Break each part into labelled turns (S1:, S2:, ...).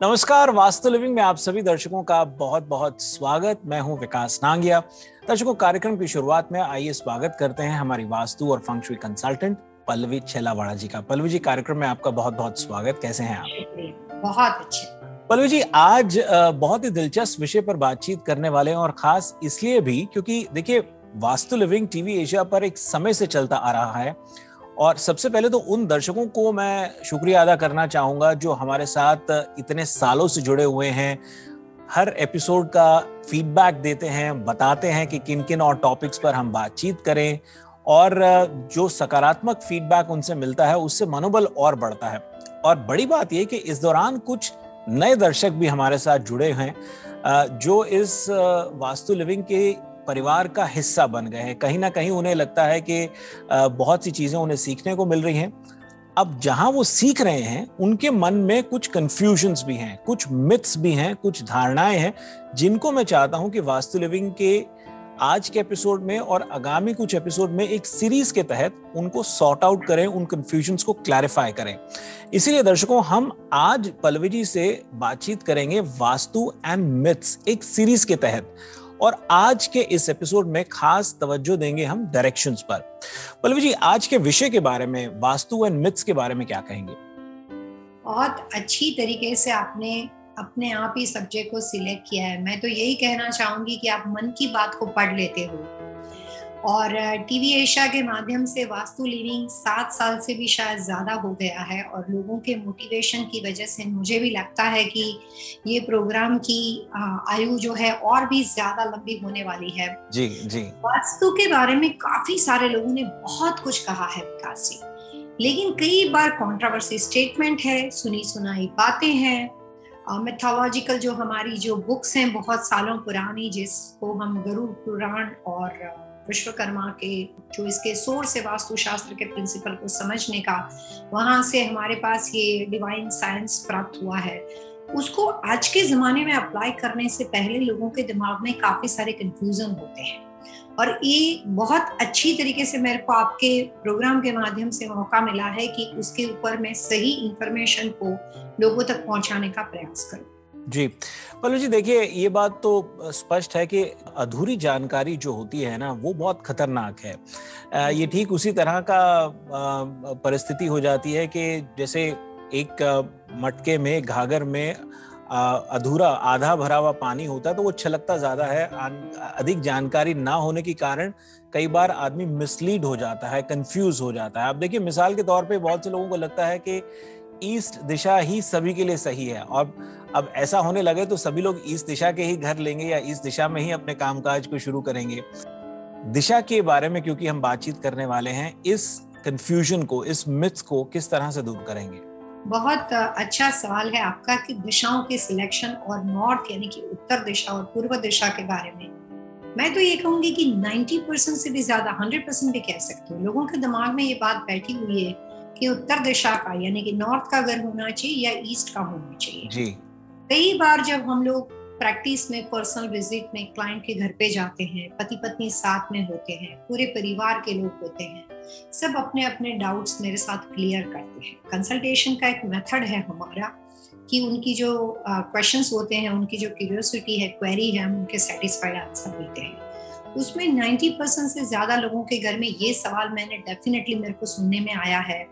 S1: नमस्कार, वास्तु लिविंग में आप सभी दर्शकों का बहुत बहुत स्वागत। मैं हूं विकास नांगिया। दर्शकों, कार्यक्रम की शुरुआत में आइए स्वागत करते हैं हमारी वास्तु और फंग शुई कंसल्टेंट पल्लवी छेलावाड़ा जी का। पल्लवी जी, कार्यक्रम में आपका बहुत बहुत स्वागत। कैसे हैं आप?
S2: बहुत अच्छे।
S1: पल्लवी जी, आज बहुत ही दिलचस्प विषय पर बातचीत करने वाले हैं और खास इसलिए भी क्योंकि देखिए, वास्तु लिविंग टीवी एशिया पर एक समय से चलता आ रहा है और सबसे पहले तो उन दर्शकों को मैं शुक्रिया अदा करना चाहूंगा जो हमारे साथ इतने सालों से जुड़े हुए हैं, हर एपिसोड का फीडबैक देते हैं, बताते हैं कि किन किन और टॉपिक्स पर हम बातचीत करें और जो सकारात्मक फीडबैक उनसे मिलता है उससे मनोबल और बढ़ता है। और बड़ी बात यह कि इस दौरान कुछ नए दर्शक भी हमारे साथ जुड़े हैं जो इस वास्तु लिविंग के परिवार का हिस्सा बन गए हैं। कहीं ना कहीं उन्हें लगता है कि बहुत सी चीजें उन्हें सीखने को मिल रही हैं। अब जहां वो सीख रहे हैं उनके मन में कुछ कंफ्यूजन्स भी हैं, कुछ मिथ्स भी हैं, कुछ धारणाएं हैं जिनको मैं चाहता हूं कि वास्तु लिविंग के आज के एपिसोड में और आगामी कुछ एपिसोड में एक सीरीज के तहत उनको सॉर्ट आउट करें, उन कंफ्यूजन्स को क्लैरिफाई करें। इसीलिए दर्शकों, हम आज पल्लवी जी से बातचीत करेंगे वास्तु एंड मिथ्स एक सीरीज के तहत। और आज के इस एपिसोड में खास तवज्जो देंगे हम डायरेक्शंस पर। पल्लवी जी, आज के विषय के बारे में, वास्तु एंड मिथ्स के बारे में क्या कहेंगे?
S2: बहुत अच्छी तरीके से आपने अपने आप ही सब्जेक्ट को सिलेक्ट किया है। मैं तो यही कहना चाहूंगी कि आप मन की बात को पढ़ लेते हो और टीवी एशिया के माध्यम से वास्तु लिविंग 7 साल से भी शायद ज्यादा हो गया है और लोगों के मोटिवेशन की वजह से मुझे भी लगता है कि ये प्रोग्राम की आयु जो है और भी ज्यादा लंबी होने वाली है।
S1: जी जी।
S2: वास्तु के बारे में काफी सारे लोगों ने बहुत कुछ कहा है विकास जी, लेकिन कई बार कंट्रोवर्सी स्टेटमेंट है, सुनी सुनाई बातें हैं, मिथोलॉजिकल जो हमारी जो बुक्स हैं बहुत सालों पुरानी, जिसको हम गरुड़ पुराण और विश्वकर्मा के जो इसके सोर्स है वास्तुशास्त्र के प्रिंसिपल को समझने का, वहां से हमारे पास ये डिवाइन साइंस प्राप्त हुआ है, उसको आज के जमाने में अप्लाई करने से पहले लोगों के दिमाग में काफी सारे कंफ्यूजन होते हैं। और ये बहुत अच्छी तरीके से मेरे को आपके प्रोग्राम के माध्यम से मौका मिला है कि उसके ऊपर मैं सही इंफॉर्मेशन को लोगों तक पहुंचाने का प्रयास करूं। जी
S1: पल्लू जी, देखिए, ये बात तो स्पष्ट है कि अधूरी जानकारी जो होती है ना, वो बहुत खतरनाक है। ये ठीक उसी तरह का परिस्थिति हो जाती है कि जैसे एक मटके में, घाघर में अधूरा आधा भरा हुआ पानी होता है तो वो छलकता ज्यादा है। अधिक जानकारी ना होने के कारण कई बार आदमी मिसलीड हो जाता है, कंफ्यूज हो जाता है। अब देखिए, मिसाल के तौर पे बहुत से लोगों को लगता है कि ईस्ट दिशा ही सभी के लिए सही है और अब ऐसा होने लगे तो सभी लोग ईस्ट दिशा के ही घर लेंगे या ईस्ट दिशा में ही अपने कामकाज को शुरू करेंगे। दिशा के बारे में क्योंकि हम बातचीत करने वाले हैं, इस कंफ्यूजन को, इस मिथ को किस तरह से दूर करेंगे?
S2: बहुत अच्छा सवाल है आपका कि दिशाओं के सिलेक्शन और नॉर्थ यानी कि उत्तर दिशा और पूर्व दिशा के बारे में मैं तो ये कहूंगी कि 90% से भी ज्यादा, 100% भी कह सकती हूँ, लोगों के दिमाग में ये बात बैठी हुई है कि उत्तर दिशा का यानी कि नॉर्थ का घर होना चाहिए या ईस्ट का होना चाहिए।
S1: जी।
S2: कई बार जब हम लोग प्रैक्टिस में, पर्सनल विजिट में क्लाइंट के घर पे जाते हैं, पति पत्नी साथ में होते हैं, पूरे परिवार के लोग होते हैं, सब अपने अपने डाउट्स मेरे साथ क्लियर करते हैं। कंसल्टेशन का एक मेथड है हमारा कि उनकी जो क्वेश्चंस होते हैं, उनकी जो क्यूरियोसिटी है, क्वेरी है, हम उनके सेटिस्फाइड आंसर देते हैं। उसमें 90% से ज्यादा लोगों के घर में ये सवाल मैंने डेफिनेटली मेरे को सुनने में आया है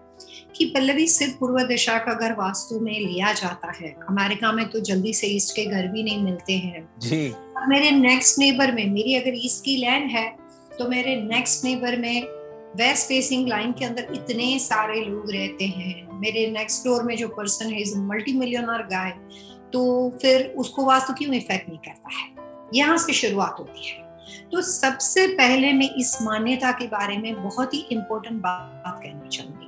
S2: कि पल्लवी, सिर्फ पूर्व दिशा का घर वास्तु में लिया जाता है, अमेरिका में तो जल्दी से ईस्ट के घर भी नहीं मिलते हैं
S1: जी।
S2: और मेरे नेक्स्ट नेबर में, मेरी अगर ईस्ट की लैंड है तो मेरे नेक्स्ट नेबर में वेस्ट फेसिंग लाइन के अंदर इतने सारे लोग रहते हैं, मेरे नेक्स्ट डोर में जो पर्सन है इज मल्टी मिलियनर गाय, तो फिर उसको वास्तु क्यों इफेक्ट नहीं करता है? यहाँ से शुरुआत होती है। तो सबसे पहले मैं इस मान्यता के बारे में बहुत ही इंपॉर्टेंट बात कहना चाहूंगी।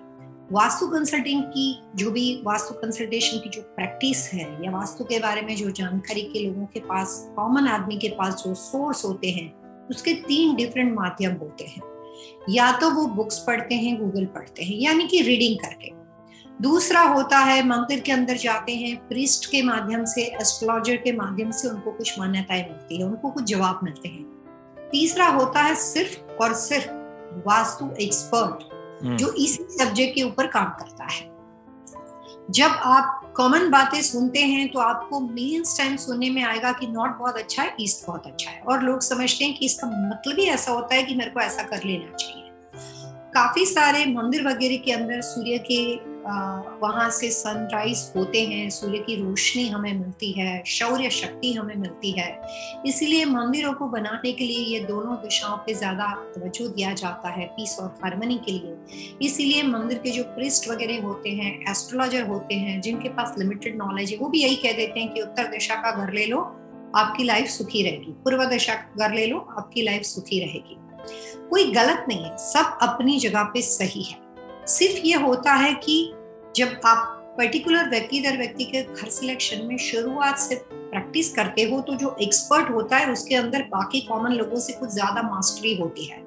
S2: वास्तु कंसल्टिंग की जो भी, वास्तु कंसल्टेशन की जो प्रैक्टिस है या वास्तु के बारे में जो जानकारी के लोगों के पास, कॉमन आदमी के पास जो सोर्स होते हैं, उसके 3 डिफरेंट माध्यम होते हैं। या तो वो बुक्स पढ़ते हैं, गूगल पढ़ते हैं यानी कि रीडिंग करके। दूसरा होता है मंदिर के अंदर जाते हैं, प्रीस्ट के माध्यम से, एस्ट्रोलॉजर के माध्यम से उनको कुछ मान्यताएं मिलती है, उनको कुछ जवाब मिलते हैं। तीसरा होता है सिर्फ और सिर्फ वास्तु एक्सपर्ट जो इसी सब्जेक्ट के ऊपर काम करता है। जब आप कॉमन बातें सुनते हैं तो आपको मिलियंस टाइम सुनने में आएगा कि नॉर्थ बहुत अच्छा है, ईस्ट बहुत अच्छा है, और लोग समझते हैं कि इसका मतलब ही ऐसा होता है कि मेरे को ऐसा कर लेना चाहिए। काफी सारे मंदिर वगैरह के अंदर सूर्य के वहां से सनराइज होते हैं, सूर्य की रोशनी हमें मिलती है, शौर्य शक्ति हमें मिलती है। इसीलिए मंदिरों को बनाने के लिए ये दोनों दिशाओं पे ज्यादा तवज्जो दिया जाता है, पीस और हार्मनी के लिए। इसीलिए मंदिर के जो प्रीस्ट वगैरह होते हैं, एस्ट्रोलॉजर होते हैं, जिनके पास लिमिटेड नॉलेज है, वो भी यही कह देते हैं कि उत्तर दिशा का घर ले लो, आपकी लाइफ सुखी रहेगी, पूर्व दिशा का घर ले लो, आपकी लाइफ सुखी रहेगी। कोई गलत नहीं है, सब अपनी जगह पे सही है। सिर्फ ये होता है कि जब आप पर्टिकुलर व्यक्ति दर व्यक्ति के घर सिलेक्शन में शुरुआत से प्रैक्टिस करते हो, तो जो एक्सपर्ट होता है उसके अंदर बाकी कॉमन लोगों से कुछ ज्यादा मास्टरी होती है।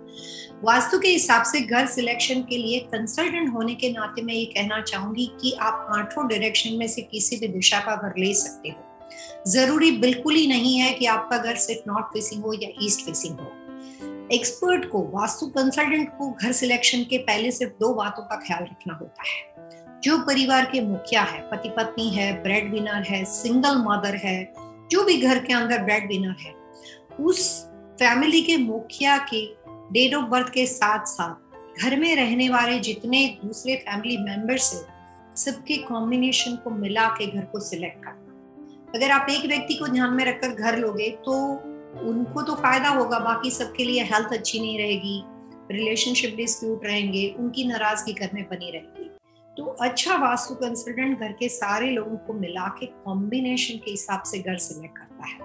S2: वास्तु के हिसाब से घर सिलेक्शन के लिए कंसल्टेंट होने के नाते मैं ये कहना चाहूंगी कि आप 8 डायरेक्शन में से किसी भी दिशा का घर ले सकते हो। जरूरी बिल्कुल ही नहीं है कि आपका घर सिर्फ नॉर्थ फेसिंग हो या ईस्ट फेसिंग हो। एक्सपर्ट को, वास्तु कंसल्टेंट को घर सिलेक्शन के पहले सिर्फ 2 बातों का ख्याल रखना होता है। जो परिवार के मुखिया है, पति पत्नी है, ब्रेड विनर है, सिंगल मदर है, जो भी घर के अंदर ब्रेड विनर है, उस फैमिली के मुखिया के डेट ऑफ बर्थ के साथ साथ घर में रहने वाले जितने दूसरे फैमिली मेंबर्स है, सबके कॉम्बिनेशन को मिला के घर को सिलेक्ट करना। अगर आप एक व्यक्ति को ध्यान में रखकर घर लोगे तो उनको तो फायदा होगा, बाकी सबके लिए हेल्थ अच्छी नहीं रहेगी, रिलेशनशिप डिस्प्यूट रहेंगे, उनकी नाराजगी घर में बनी रहेगी। तो अच्छा वास्तु कंसल्टेंट घर के सारे लोगों को मिला के कॉम्बिनेशन के हिसाब से घर सिलेक्ट करता है।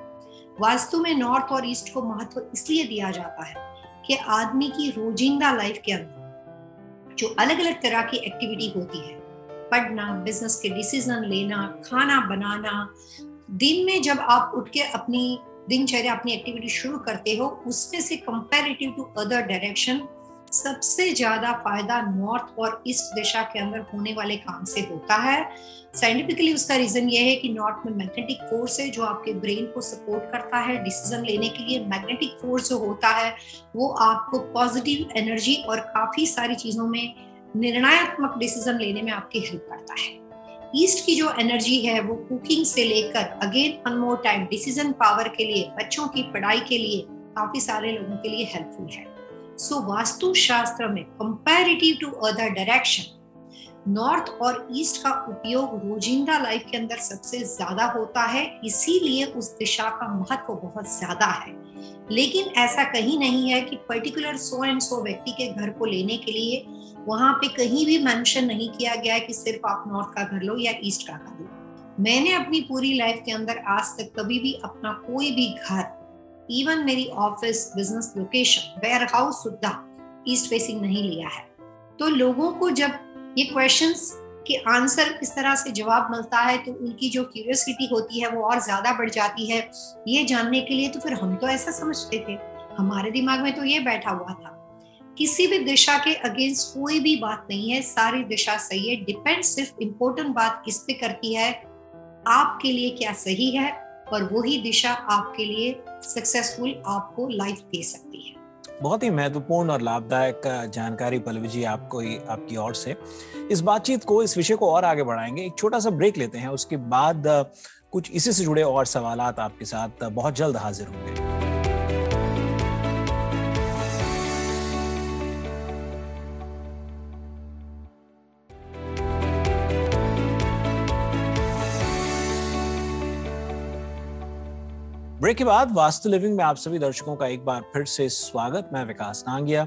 S2: वास्तु में नॉर्थ और ईस्ट को महत्व इसलिए दिया जाता है कि आदमी की रोजिंदा लाइफ के अंदर जो अलग अलग तरह की एक्टिविटी होती है, पढ़ना, बिजनेस के डिसीजन लेना, खाना बनाना, दिन में जब आप उठ के अपनी दिनचर्या, अपनी एक्टिविटी शुरू करते हो, उसमें से कंपैरेटिव टू अदर डायरेक्शन सबसे ज्यादा फायदा नॉर्थ और ईस्ट दिशा के अंदर होने वाले काम से होता है। साइंटिफिकली उसका रीजन ये है कि नॉर्थ में मैग्नेटिक फोर्स है जो आपके ब्रेन को सपोर्ट करता है डिसीजन लेने के लिए। मैग्नेटिक फोर्स जो होता है वो आपको पॉजिटिव एनर्जी और काफी सारी चीजों में निर्णयात्मक डिसीजन लेने में आपकी हेल्प करता है। ईस्ट की जो एनर्जी है वो कुकिंग से लेकर again one more time decision power के लिए, बच्चों की पढ़ाई के लिए, काफी सारे लोगों के लिए हेल्पफुल है। सो वास्तु शास्त्र में comparative to other direction north और ईस्ट का उपयोग रोजिंदा लाइफ के अंदर सबसे ज्यादा होता है, इसीलिए उस दिशा का महत्व बहुत ज्यादा है। लेकिन ऐसा कहीं नहीं है कि पर्टिकुलर सो एंड सो व्यक्ति के घर को लेने के लिए वहां पे कहीं भी मेंशन नहीं किया गया है कि सिर्फ आप नॉर्थ का घर लो या ईस्ट का घर लो। मैंने अपनी पूरी लाइफ के अंदर आज तक कभी भी अपना कोई भी घर, इवन मेरी office, business location, warehouse सुद्धा ईस्ट फेसिंग नहीं लिया है। तो लोगों को जब ये क्वेश्चंस के आंसर इस तरह से जवाब मिलता है तो उनकी जो क्यूरियोसिटी होती है वो और ज्यादा बढ़ जाती है ये जानने के लिए। तो फिर हम तो ऐसा समझते थे, हमारे दिमाग में तो ये बैठा हुआ था। किसी भी दिशा के अगेंस्ट कोई भी बात नहीं है, सारी दिशा सही है। डिपेंड सिर्फ इम्पोर्टेंट बात किस पे करती है, आपके लिए क्या सही है, और वही दिशा आपके लिए सक्सेसफुल आपको लाइफ दे सकती है।
S1: बहुत ही महत्वपूर्ण और लाभदायक जानकारी पल्लवी जी आपकी ओर से। इस बातचीत को, इस विषय को और आगे बढ़ाएंगे। एक छोटा सा ब्रेक लेते हैं, उसके बाद कुछ इसी से जुड़े और सवालात आपके साथ बहुत जल्द हाजिर होंगे। ब्रेक के बाद वास्तु लिविंग में आप सभी दर्शकों का एक बार फिर से स्वागत। मैं विकास नांगिया।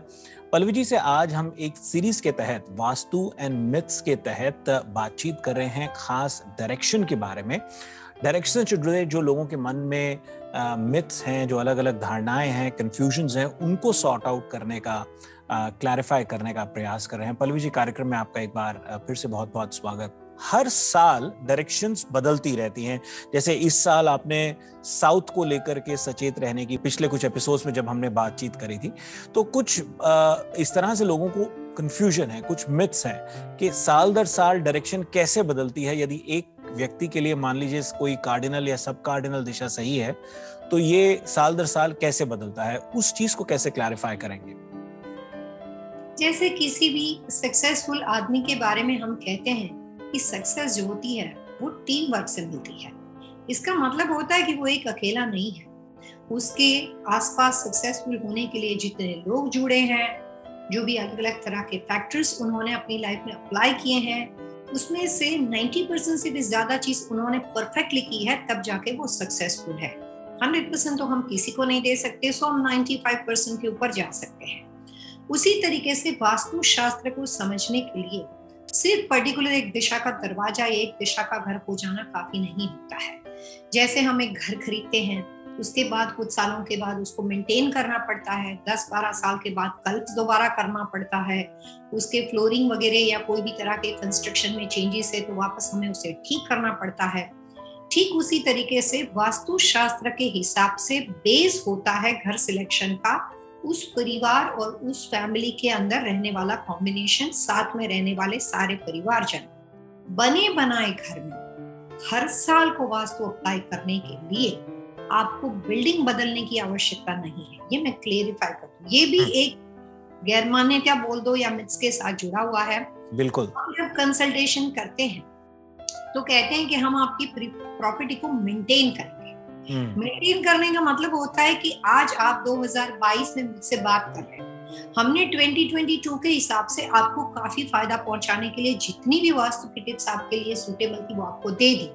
S1: पल्लवी जी से आज हम एक सीरीज के तहत, वास्तु एंड मिथ्स के तहत बातचीत कर रहे हैं, खास डायरेक्शन के बारे में। डायरेक्शन से जुड़े जो लोगों के मन में मिथ्स हैं, जो अलग अलग धारणाएं हैं, कंफ्यूजन्स हैं, उनको सॉर्ट आउट करने का, क्लैरिफाई करने का प्रयास कर रहे हैं। पल्लवी जी, कार्यक्रम में आपका एक बार फिर से बहुत बहुत स्वागत। हर साल डायरेक्शंस बदलती रहती हैं। जैसे इस साल आपने साउथ को लेकर के सचेत रहने की, पिछले कुछ एपिसोड्स में जब हमने बातचीत करी थी, तो कुछ इस तरह से लोगों को कंफ्यूजन है, कुछ मिथ्स हैं कि साल दर साल डायरेक्शन कैसे बदलती है। यदि एक व्यक्ति के लिए मान लीजिए कोई कार्डिनल या सब कार्डिनल दिशा सही है, तो ये साल दर साल कैसे बदलता है, उस चीज को कैसे क्लैरिफाई करेंगे?
S2: जैसे किसी भी सक्सेसफुल आदमी के बारे में हम कहते हैं कि सक्सेस जो होती है वो टीम वर्क से मिलती है। इसका मतलब होता है कि वो एक अकेला नहीं है, उसके आसपास सक्सेसफुल होने के लिए जितने लोग जुड़े हैं, जो भी अलग अलग तरह के फैक्टर्स उन्होंने अपनी लाइफ में अप्लाई किए हैं, उसमें से 90% से भी ज्यादा चीज उन्होंने परफेक्टली की है, तब जाके वो सक्सेसफुल है। 100% तो हम किसी को नहीं दे सकते, सो हम 95% के ऊपर जा सकते हैं। उसी तरीके से वास्तु शास्त्र को समझने के लिए सिर्फ पर्टिकुलर एक दिशा का दरवाजा या एक दिशा का घर हो जाना काफी नहीं होता है। जैसे हम एक घर खरीदते हैं, उसके बाद कुछ सालों के बाद उसको मेंटेन करना पड़ता है, 10-12 साल के बाद कल्प दोबारा करना पड़ता है, उसके फ्लोरिंग वगैरह या कोई भी तरह के कंस्ट्रक्शन में चेंजेस है तो वापस हमें उसे ठीक करना पड़ता है। ठीक उसी तरीके से वास्तु शास्त्र के हिसाब से बेस होता है घर सिलेक्शन का, उस परिवार और उस फैमिली के अंदर रहने वाला कॉम्बिनेशन, साथ में रहने वाले सारे परिवारजन। बने बनाए घर में हर साल को वास्तु अप्लाई करने के लिए आपको बिल्डिंग बदलने की आवश्यकता नहीं है। ये मैं क्लेरिफाई कर दूं, ये भी एक गैर मान्यता बोल दो या मिथ्स के साथ जुड़ा हुआ है।
S1: बिल्कुल।
S2: हम जब कंसल्टेशन करते हैं तो कहते हैं कि हम आपकी प्रॉपर्टी को मेंटेन करेंगे। मेंटेन करने का मतलब होता है कि आज आप 2022 में मुझसे बात कर रहे हैं, हमने 2022 के हिसाब से आपको काफी फायदा पहुंचाने के लिए जितनी भी वास्तु की टिप्स आपके लिए सूटेबल थी वो आपको दे दी,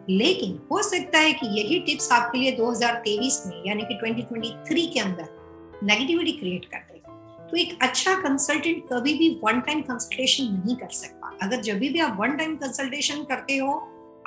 S2: लेकिन हो सकता है कि यही टिप्स आपके लिए 2023 में यानी कि 2023 के अंदर नेगेटिविटी क्रिएट कर दे। तो एक अच्छा कंसल्टेंट कभी भी वन टाइम कंसल्टेशन नहीं कर सकता। अगर जब भी आप वन टाइम कंसल्टेशन करते हो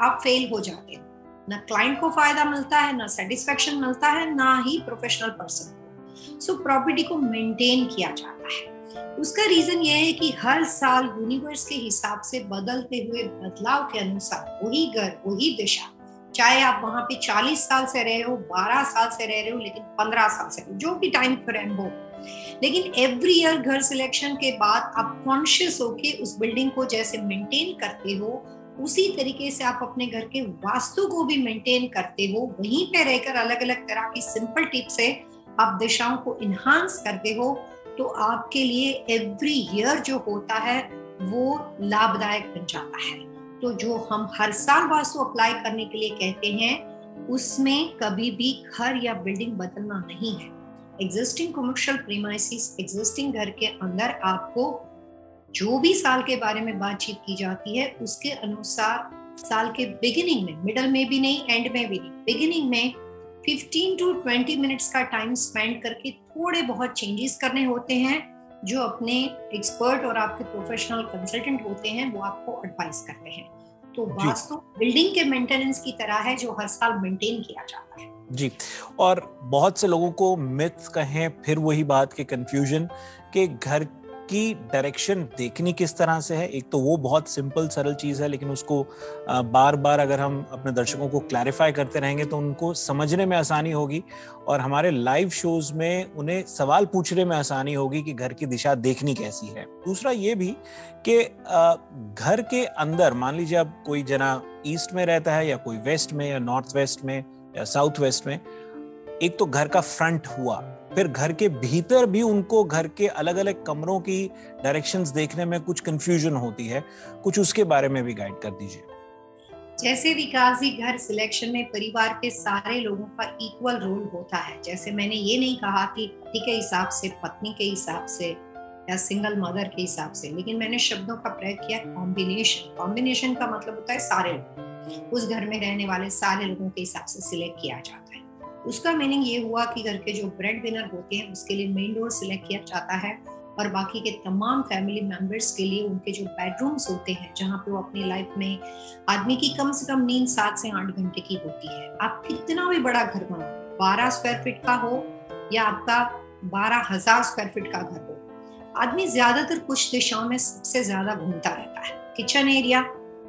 S2: आप फेल हो जाते हो, ना क्लाइंट को फायदा मिलता है, ना सेटिस्फेक्शन मिलता है, ना ही प्रोफेशनल पर्सन को। सो प्रॉपर्टी को मेंटेन किया जाता है। उसका रीजन ये है कि हर साल यूनिवर्स के हिसाब से बदलते हुए बदलाव के अनुसार वही घर वही दिशा, चाहे आप वहां पे 40 साल से रहे हो, 12 साल से रह रहे हो, लेकिन 15 साल से, जो भी टाइम फ्रेम हो, लेकिन एवरी ईयर घर सिलेक्शन के बाद आप कॉन्शियस होके उस बिल्डिंग को जैसे मेंटेन करते हो, उसी तरीके से आप अपने घर के वास्तु को भी मेंटेन करते हो। वहीं पे रहकर अलग अलग तरह की सिंपल टिप से आप दिशाओं को इन्हांस करते हो, तो आपके लिए एवरी ईयर जो होता है वो लाभदायक बन जाता है। तो जो हम हर साल वास्तु अप्लाई करने के लिए कहते हैं, उसमें कभी भी घर या बिल्डिंग बदलना नहीं है। एग्जिस्टिंग कमर्शियल प्रीमाइसिस, एग्जिस्टिंग घर के अंदर आपको जो भी साल के बारे में बातचीत की जाती है उसके अनुसार साल के बिगिनिंग में, मिडल में भी नहीं, एंड में भी नहीं, बिगिनिंग में 15 to 20 मिनट्स का टाइम स्पेंड करके थोड़े बहुत चेंजेस करने होते हैं, जो अपने एक्सपर्ट और आपके प्रोफेशनल कंसल्टेंट होते हैं वो आपको एडवाइस करते हैं। तो वास्तु बिल्डिंग के मेंटेनेंस की तरह है जो हर साल मेंटेन किया जाता है।
S1: जी, और बहुत से लोगों को मिथ कहें, फिर वही बात के कंफ्यूजन कि घर की डायरेक्शन देखनी किस तरह से है। एक तो वो बहुत सिंपल सरल चीज है, लेकिन उसको बार बार अगर हम अपने दर्शकों को क्लैरिफाई करते रहेंगे तो उनको समझने में आसानी होगी और हमारे लाइव शोज में उन्हें सवाल पूछने में आसानी होगी कि घर की दिशा देखनी कैसी है। दूसरा ये भी कि घर के अंदर मान लीजिए अब कोई जना ईस्ट में रहता है या कोई वेस्ट में या नॉर्थ वेस्ट में या साउथ वेस्ट में, एक तो घर का फ्रंट हुआ, फिर घर के भीतर भी उनको घर के अलग अलग कमरों की डायरेक्शंस देखने में कुछ कंफ्यूजन होती है, कुछ उसके बारे में भी गाइड कर दीजिए।
S2: जैसे विकास जी, घर सिलेक्शन में परिवार के सारे लोगों का इक्वल रोल होता है। जैसे मैंने ये नहीं कहा कि पति के हिसाब से, पत्नी के हिसाब से या सिंगल मदर के हिसाब से, लेकिन मैंने शब्दों का प्रयोग किया कॉम्बिनेशन। कॉम्बिनेशन का मतलब होता है सारे लोग, उस घर में रहने वाले सारे लोगों के हिसाब से सिलेक्ट किया जाता है। उसका मीनिंग ये हुआ कि घर के जो ब्रेड विनर होते हैं उसके लिए मेन डोर सिलेक्ट किया जाता है, और बाकी के तमाम फैमिली मेंबर्स के लिए उनके जो बेडरूम्स होते हैं, जहाँ पे वो अपनी लाइफ में, आदमी की कम से कम नींद 7 से 8 घंटे की होती है। आप कितना भी बड़ा घर बनाओ, 12 स्क्वायर फीट का हो या आपका 12,000 स्क्वायर फीट का घर हो, आदमी ज्यादातर कुछ दिशाओं में सबसे ज्यादा घूमता रहता है। Kitchen area,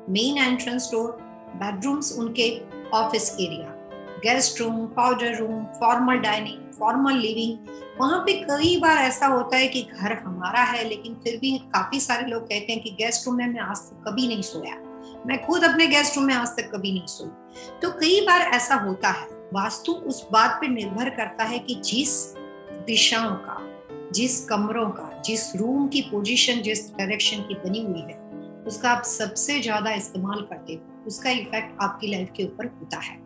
S2: main entrance door, bedrooms उनके office area, guest room, powder room, formal dining, formal living, वहां पे कई बार ऐसा होता है कि घर हमारा है लेकिन फिर भी काफी सारे लोग कहते हैं कि गेस्ट रूम में मैं आज तक कभी नहीं सोया, मैं खुद अपने गेस्ट रूम में आज तक कभी नहीं सोई। तो कई बार ऐसा होता है। वास्तु उस बात पे निर्भर करता है कि जिस दिशाओं का, जिस कमरों का, जिस रूम की पोजीशन जिस डायरेक्शन की बनी हुई है, उसका आप सबसे ज्यादा इस्तेमाल करते हो, उसका इफेक्ट आपकी लाइफ के ऊपर होता है।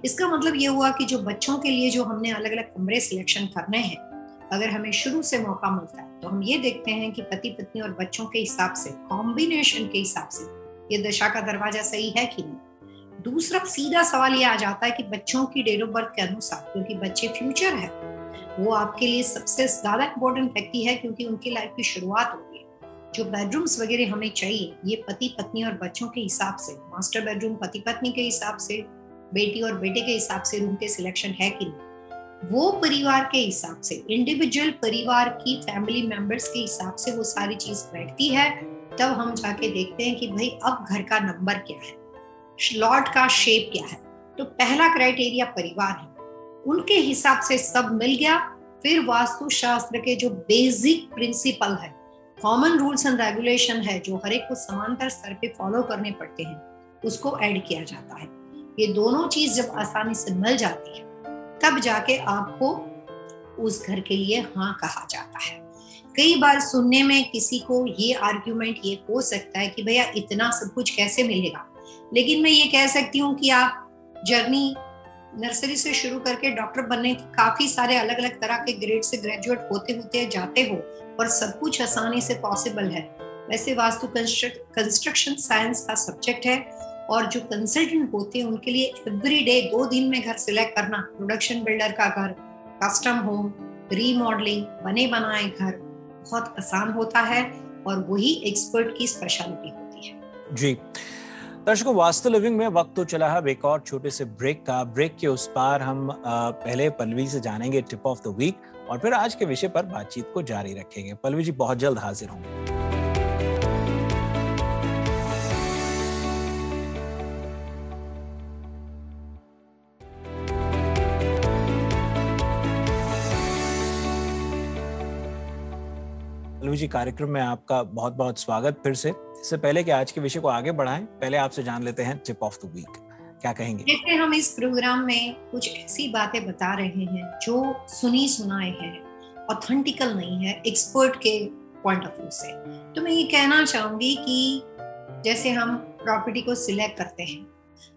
S2: इसका मतलब ये हुआ कि जो बच्चों के लिए जो हमने अलग अलग कमरे सिलेक्शन करने हैं, अगर हमें शुरू से मौका मिलता है तो हम ये देखते हैं कि पति पत्नी और बच्चों के हिसाब से, कॉम्बिनेशन के हिसाब से ये दशा का दरवाजा सही है कि नहीं। दूसरा सीधा सवाल ये आ जाता है कि बच्चों की डेट ऑफ बर्थ के अनुसार, क्योंकि बच्चे फ्यूचर है, वो आपके लिए सबसे ज्यादा इंपॉर्टेंट व्यक्ति है, क्योंकि उनकी लाइफ की शुरुआत होगी। जो बेडरूम्स वगैरह हमें चाहिए, ये पति पत्नी और बच्चों के हिसाब से, मास्टर बेडरूम पति पत्नी के हिसाब से, बेटी और बेटे के हिसाब से रूम के सिलेक्शन है कि नहीं, वो परिवार के हिसाब से, इंडिविजुअल परिवार की फैमिली मेंबर्स के हिसाब से वो सारी चीज बैठती है। तब हम जाके देखते हैं कि भाई अब घर का नंबर क्या है, स्लॉट का शेप क्या है। तो पहला क्राइटेरिया परिवार है, उनके हिसाब से सब मिल गया। फिर वास्तु शास्त्र के जो बेसिक प्रिंसिपल है, कॉमन रूल्स एंड रेगुलेशन है, जो हर एक को समांतर स्तर पे फॉलो करने पड़ते हैं, उसको ऐड किया जाता है। ये दोनों चीज जब आसानी से मिल जाती है, तब जाके आपको उस घर के लिए हाँ कहा जाता है। कई बार सुनने में किसी को ये आर्ग्यूमेंट ये हो सकता है कि भैया इतना सब कुछ कैसे मिलेगा, लेकिन मैं ये कह सकती हूँ कि आप जर्नी नर्सरी से शुरू करके डॉक्टर बनने के काफी सारे अलग अलग तरह के ग्रेड से ग्रेजुएट होते होते जाते हो, और सब कुछ आसानी से पॉसिबल है। वैसे वास्तु कंस्ट्रक्शन साइंस का सब्जेक्ट है, और जो कंसल्टेंट होते हैं उनके लिए एवरी डे 2 दिन में घर सिलेक्ट करना, प्रोडक्शन बिल्डर का घर, कस्टम होम, रीमॉडलिंग, बने बनाए घर बहुत आसान होता है, और वही एक्सपर्ट की स्पेशलिटी होती है।
S1: जी दर्शकों, वास्तु लिविंग में वक्त तो चला है एक और छोटे से ब्रेक का। ब्रेक के उस पार हम पहले पल्लवी से जानेंगे टिप ऑफ द वीक, और फिर आज के विषय पर बातचीत को जारी रखेंगे। पल्लवी जी बहुत जल्द हाजिर होंगे। पल्लवी जी, कार्यक्रम में आपका बहुत बहुत स्वागत फिर से। इससे पहले कि आज के विषय को आगे बढ़ाएं, पहले आपसे जान लेते हैं टिप ऑफ द वीक क्या कहेंगे।
S2: जैसे हम इस प्रोग्राम में कुछ ऐसी बातें बता रहे हैं जो सुनी सुनाए हैं, ऑथेंटिकल नहीं है एक्सपर्ट के पॉइंट ऑफ व्यू से। तो मैं ये कहना चाहूंगी कि जैसे हम प्रॉपर्टी को सिलेक्ट करते हैं,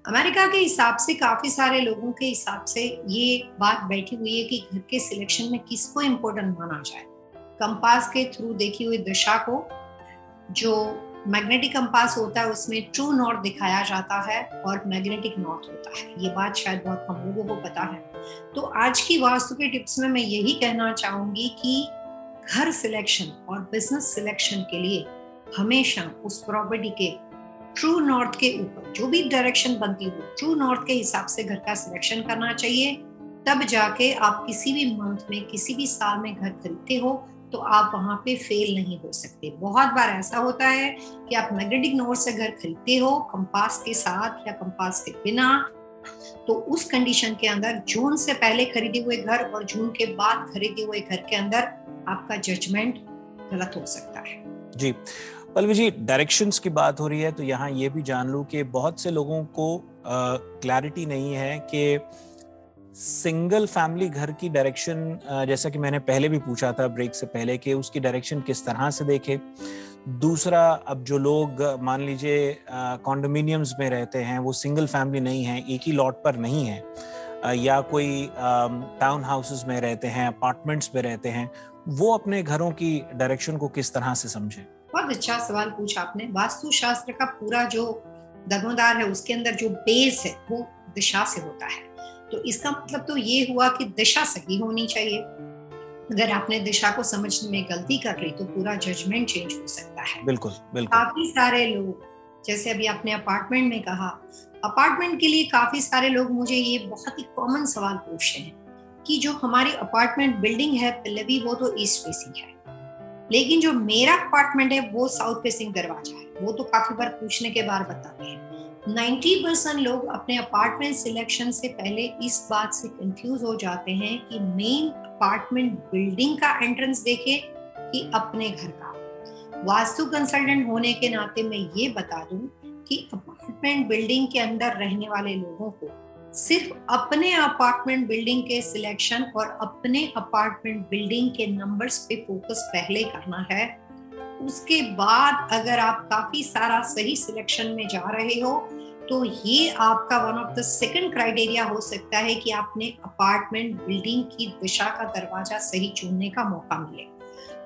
S2: अमेरिका के हिसाब से, काफी सारे लोगों के हिसाब से ये बात बैठी हुई है कि घर के सिलेक्शन में किसको इम्पोर्टेंट माना जाए। कंपास के थ्रू देखी हुई दिशा को, जो मैग्नेटिक कंपास होता है उसमें ट्रू नॉर्थ दिखाया जाता है और मैग्नेटिक नॉर्थ होता है। ये बात शायद बहुत हम लोगों को पता है। तो आज की वास्तु के टिप्स में मैं यही कहना चाहूंगी कि घर सिलेक्शन और बिजनेस सिलेक्शन के लिए हमेशा उस प्रॉपर्टी के ट्रू नॉर्थ के ऊपर जो भी डायरेक्शन बनती हो, ट्रू नॉर्थ के हिसाब से घर का सिलेक्शन करना चाहिए। तब जाके आप किसी भी मंथ में, किसी भी साल में घर खरीदते हो तो आप वहां पे फेल नहीं हो सकते। बहुत बार ऐसा होता है कि आप मैग्नेटिक नॉर्थ से घर खरीदते हो कंपास के साथ या कंपास के बिना, तो उस कंडीशन के अंदर जून से पहले खरीदे हुए घर और जून के बाद खरीदे हुए घर के अंदर आपका जजमेंट गलत हो सकता है।
S1: जी पल्लवी जी, डायरेक्शंस की बात हो रही है तो यहाँ ये भी जान लूं कि बहुत से लोगों को क्लैरिटी नहीं है कि सिंगल फैमिली घर की डायरेक्शन, जैसा कि मैंने पहले भी पूछा था ब्रेक से पहले, कि उसकी डायरेक्शन किस तरह से देखे। दूसरा, अब जो लोग मान लीजिए कॉन्डोमिनियम्स में रहते हैं, वो सिंगल फैमिली नहीं है, एक ही लॉट पर नहीं है, या कोई टाउन हाउसेस में रहते हैं, अपार्टमेंट्स में रहते हैं, वो अपने घरों की डायरेक्शन को किस तरह से समझें?
S2: बहुत अच्छा सवाल पूछा आपने। वास्तु शास्त्र का पूरा जो धर्मोद्धार है उसके अंदर जो बेस है वो दिशा से होता है। तो इसका मतलब तो ये हुआ कि दिशा सही होनी चाहिए। अगर आपने दिशा को समझने में गलती कर ली तो पूरा जजमेंट चेंज हो सकता है।
S1: बिल्कुल बिल्कुल।
S2: काफी सारे लोग, जैसे अभी आपने अपार्टमेंट में कहा, अपार्टमेंट के लिए काफी सारे लोग मुझे ये बहुत ही कॉमन सवाल पूछते हैं कि जो हमारी अपार्टमेंट बिल्डिंग है पल्लवी, वो तो ईस्ट फेसिंग है, लेकिन जो मेरा अपार्टमेंट है वो साउथ फेसिंग दरवाजा है। वो तो काफी बार पूछने के बाद बताते हैं। 90% लोग अपने अपार्टमेंट सिलेक्शन से पहले इस बात से कंफ्यूज हो जाते हैं कि मेन अपार्टमेंट बिल्डिंग का एंट्रेंस देखे कि अपने घर का। वास्तु कंसल्टेंट होने के नाते मैं ये बता दूं कि अपार्टमेंट बिल्डिंग के अंदर रहने वाले लोगों को सिर्फ अपने अपार्टमेंट बिल्डिंग के सिलेक्शन और अपने अपार्टमेंट बिल्डिंग के नंबर्स पे फोकस पहले करना है, उसके बाद अगर आप काफी सारा सही सिलेक्शन में जा रहे हो तो ये आपका one of the second criteria हो सकता है कि आपने अपार्टमेंट बिल्डिंग की दिशा का दरवाजा सही चुनने का मौका मिले।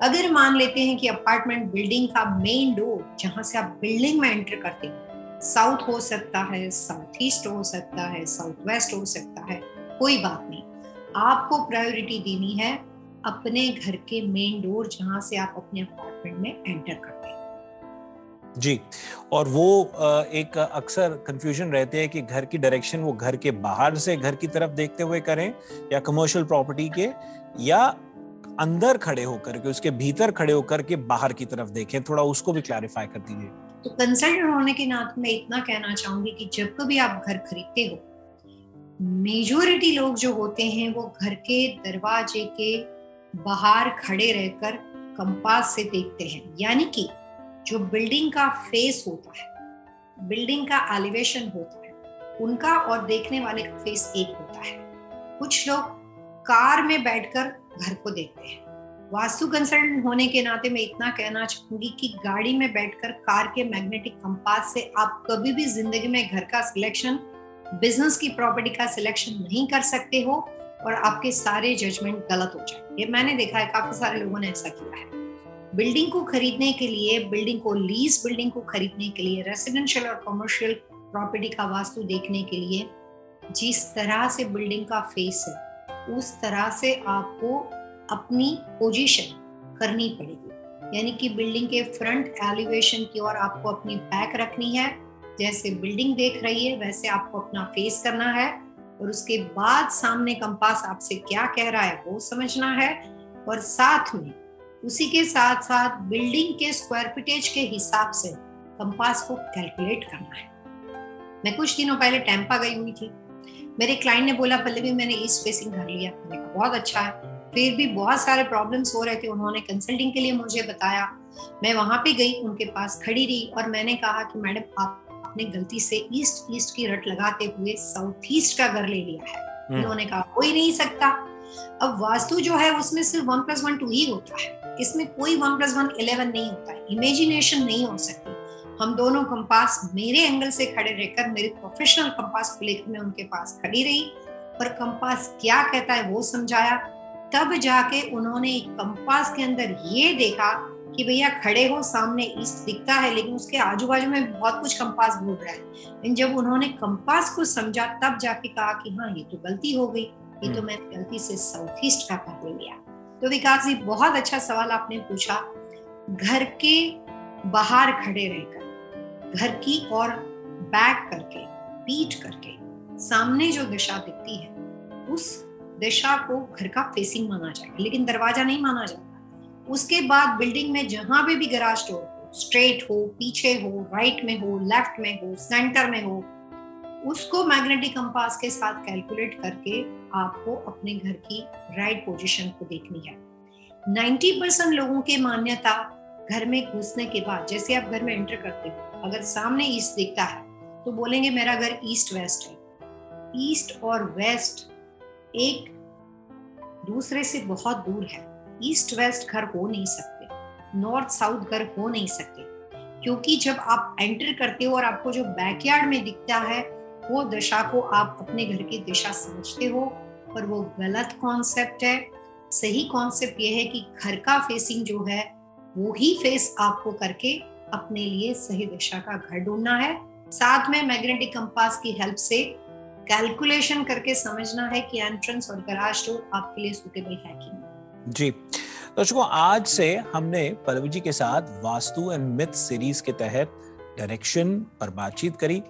S2: अगर मान लेते हैं कि अपार्टमेंट बिल्डिंग का मेन डोर जहां से आप बिल्डिंग में एंटर करते हो साउथ हो सकता है, साउथ ईस्ट हो सकता है, साउथ वेस्ट हो सकता है, कोई बात नहीं, आपको प्रायोरिटी देनी है अपने घर के मेन डोर जहां से आप अपने अपार्टमेंट में एंटर करते हैं।
S1: जी, और वो एक अक्सर कंफ्यूजन रहते हैं कि घर की डायरेक्शन वो घर के बाहर से घर की तरफ देखते हुए करें या कमर्शियल प्रॉपर्टी के, या अंदर खड़े होकर के, उसके भीतर खड़े होकर के बाहर की तरफ देखें। थोड़ा उसको भी क्लैरिफाई कर दीजिए।
S2: तो कंसल्टेंट होने के नाते मैं इतना कहना चाहूंगी कि जब कभी आप घर खरीदते हो, मेजॉरिटी लोग जो होते हैं वो घर के दरवाजे के बाहर खड़े रहकर कंपास से देखते हैं, यानी कि जो बिल्डिंग का फेस होता है, बिल्डिंग का एलिवेशन होता है, उनका और देखने वाले का फेस एक होता है। कुछ लोग कार में बैठकर घर को देखते हैं। वास्तु कंसल्टेंट होने के नाते मैं इतना कहना चाहूंगी कि गाड़ी में बैठकर कार के मैग्नेटिक कंपास से आप कभी भी जिंदगी में घर का सिलेक्शन, बिजनेस की प्रॉपर्टी का सिलेक्शन नहीं कर सकते हो और आपके सारे जजमेंट गलत हो जाए। ये मैंने देखा है, काफी सारे लोगों ने ऐसा किया है। बिल्डिंग को खरीदने के लिए, बिल्डिंग को लीज बिल्डिंग को खरीदने के लिए, रेसिडेंशियल और कमर्शियल प्रॉपर्टी का वास्तु देखने के लिए जिस तरह से बिल्डिंग का फेस है उस तरह से आपको अपनी पोजीशन करनी पड़ेगी, यानी कि बिल्डिंग के फ्रंट एलिवेशन की ओर आपको अपनी बैक रखनी है। जैसे बिल्डिंग देख रही है वैसे आपको अपना फेस करना है और उसके बाद सामने कंपास आपसे क्या कह रहा है वो समझना है, और साथ में उसी के साथ साथ बिल्डिंग के स्क्वायर फीटेज के हिसाब से कंपास को कैलकुलेट करना है। मैं कुछ दिनों पहले टेम्पा गई हुई थी। मेरे क्लाइंट ने बोला पल्लवी मैंने ईस्ट फेसिंग घर लिया। मैंने कहा बहुत अच्छा है, फिर भी बहुत सारे प्रॉब्लम्स हो रहे थे। उन्होंने कंसल्टिंग के लिए मुझे बताया, मैं वहां पे गई, उनके पास खड़ी रही और मैंने कहा कि मैडम आपने गलती से ईस्ट की रट लगाते हुए साउथ ईस्ट का घर ले लिया है। उन्होंने कहा हो ही नहीं सकता। अब वास्तु जो है उसमें सिर्फ 1+1 2 ही होता है, इसमें कोई 1+1 11 नहीं होता है, इमेजिनेशन नहीं हो सकती। हम दोनों कंपास मेरे एंगल से खड़े रहकर, मेरे प्रोफेशनल कंपास को लेकर मैं उनके पास खड़ी रही और कंपास क्या कहता है वो समझाया। तब जाके उन्होंने कंपास के अंदर ये देखा कि भैया खड़े हो, सामने ईस्ट दिखता है लेकिन उसके आजू बाजू में बहुत कुछ कंपास बोल रहा है। लेकिन जब उन्होंने कंपास को समझा तब जाके कहा कि हाँ ये तो गलती हो गई, ये तो मैंने गलती से साउथ ईस्ट का कर लिया। तो विकास जी बहुत अच्छा सवाल आपने पूछा। घर के बाहर खड़े रहकर, घर की और बैक करके, पीठ करके सामने जो दिशा दिखती है उस दिशा को घर का फेसिंग माना जाएगा, लेकिन दरवाजा नहीं माना जाता। उसके बाद बिल्डिंग में जहां भी गैराज डोर हो, स्ट्रेट हो, पीछे हो, राइट में हो, लेफ्ट में हो, सेंटर में हो, उसको मैग्नेटिक कंपास के साथ कैलकुलेट करके आपको अपने घर की राइट पोजीशन को देखनी है। 90% लोगों की मान्यता घर में घुसने के बाद, जैसे आप घर में एंटर करते हो, अगर सामने ईस्ट दिखता है तो बोलेंगे मेरा घर ईस्ट वेस्ट है। ईस्ट और वेस्ट एक दूसरे से बहुत दूर है। ईस्ट वेस्ट घर हो नहीं सकते, नॉर्थ साउथ घर हो नहीं सकते, क्योंकि जब आप एंटर करते हो और आपको जो बैकयार्ड में दिखता है वो दिशा को आप अपने घर की दिशा समझते हो, पर वो गलत कॉन्सेप्ट है। सही कॉन्सेप्ट ये है कि घर का फेसिंग जो है वो ही फेस आपको करके अपने लिए सही दिशा का घर ढूंढना है। साथ में मैग्नेटिक कंपास की हेल्प से कैलकुलेशन करके समझना है कि एंट्रेंस और गैराज डोर आपके लिए सूटेबल है कि नहीं।
S1: जी दर्शकों, आज से हमने पल्लवी जी के साथ वास्तु एंड मिथ सीरीज के तहत डायरेक्शन पर बातचीत करी।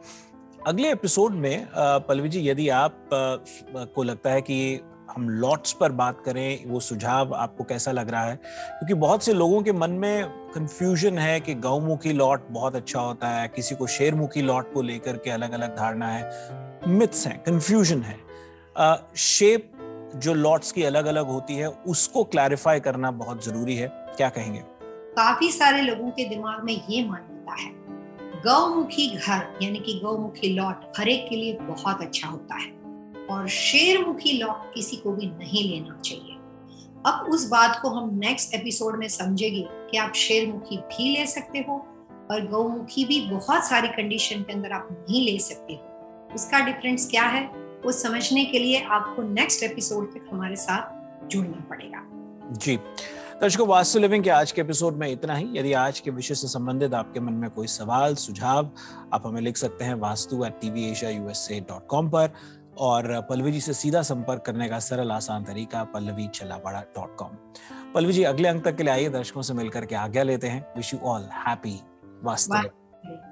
S1: अगले एपिसोड में पल्लवी जी, यदि आप को लगता है कि हम लॉट्स पर बात करें, वो सुझाव आपको कैसा लग रहा है? क्योंकि बहुत से लोगों के मन में कंफ्यूजन है कि गौमुखी लॉट बहुत अच्छा होता है, किसी को शेरमुखी लॉट को लेकर के अलग अलग धारणा है, मिथ्स हैं, कंफ्यूजन है। शेप जो लॉट्स की अलग अलग होती है उसको क्लैरिफाई करना बहुत जरूरी है। क्या कहेंगे?
S2: काफी सारे लोगों के दिमाग में ये मान्यता है गौमुखी घर यानी कि गौमुखी लॉट हर एक के लिए बहुत अच्छा होता है और शेरमुखी लॉट किसी को भी नहीं लेना चाहिए। अब उस बात को हम नेक्स्ट एपिसोड में समझेंगे कि आप शेरमुखी भी ले सकते हो और गौमुखी भी बहुत सारी कंडीशन के अंदर आप नहीं ले सकते हो। उसका डिफरेंस क्या है वो समझने के लिए आपको नेक्स्ट एपिसोड तक हमारे साथ जुड़ना पड़ेगा।
S1: जी दर्शकों, वास्तु लिविंग के आज के एपिसोड में इतना ही। यदि आज के विषय से संबंधित आपके मन में कोई सवाल सुझाव, आप हमें लिख सकते हैं vastu@tvasiausa.com पर, और पल्लवी जी से सीधा संपर्क करने का सरल आसान तरीका pallavichellawada.com। पल्लवी जी, अगले अंक तक के लिए आइए दर्शकों से मिलकर के आज्ञा लेते हैं। Wish you all happy vastu.